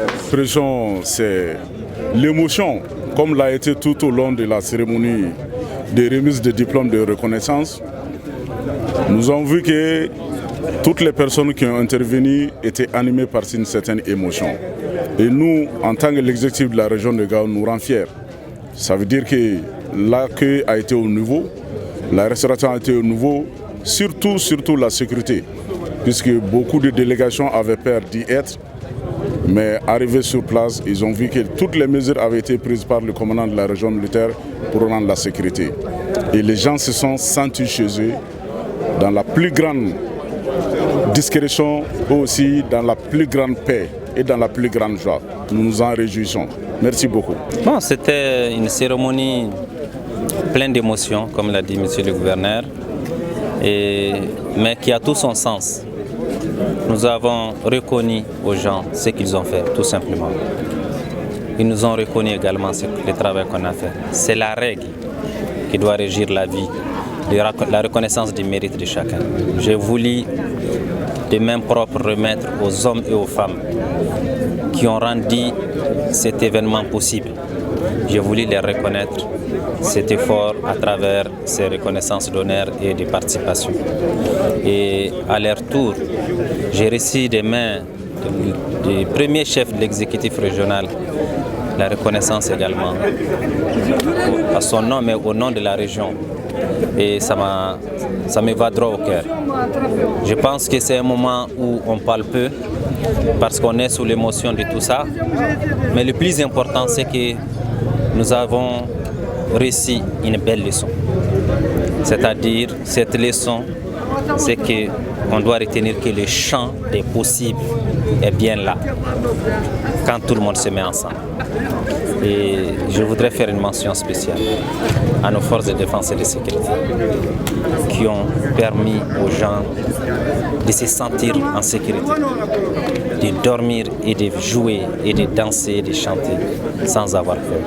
L'impression, c'est l'émotion, comme l'a été tout au long de la cérémonie de remise de diplômes de reconnaissance. Nous avons vu que toutes les personnes qui ont intervenu étaient animées par une certaine émotion. Et nous, en tant que l'exécutif de la région de Gao, nous rend fiers. Ça veut dire que l'accueil a été au niveau, la restauration a été au niveau, surtout la sécurité, puisque beaucoup de délégations avaient peur d'y être. Mais arrivés sur place, ils ont vu que toutes les mesures avaient été prises par le commandant de la région militaire pour rendre la sécurité. Et les gens se sont sentis chez eux dans la plus grande discrétion, aussi dans la plus grande paix et dans la plus grande joie. Nous nous en réjouissons. Merci beaucoup. Bon, c'était une cérémonie pleine d'émotions, comme l'a dit monsieur le gouverneur, mais qui a tout son sens. Nous avons reconnu aux gens ce qu'ils ont fait, tout simplement. Ils nous ont reconnu également le travail qu'on a fait. C'est la règle qui doit régir la vie, la reconnaissance du mérite de chacun. J'ai voulu de main propre remettre aux hommes et aux femmes qui ont rendu cet événement possible. J'ai voulu les reconnaître cet effort à travers ces reconnaissances d'honneur et de participation. Et à leur tour, j'ai reçu des mains du premier chef de l'exécutif régional la reconnaissance également à son nom mais au nom de la région. Et ça me va droit au cœur. Je pense que c'est un moment où on parle peu parce qu'on est sous l'émotion de tout ça. Mais le plus important, c'est que nous avons reçu une belle leçon. C'est-à-dire, cette leçon, c'est qu'on doit retenir que le champ des possibles est bien là, quand tout le monde se met ensemble. Et je voudrais faire une mention spéciale à nos forces de défense et de sécurité qui ont permis aux gens de se sentir en sécurité, de dormir et de jouer et de danser et de chanter sans avoir peur.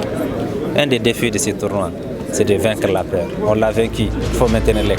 Un des défis de ce tournoi, c'est de vaincre la peur. On l'a vaincu, il faut maintenir les.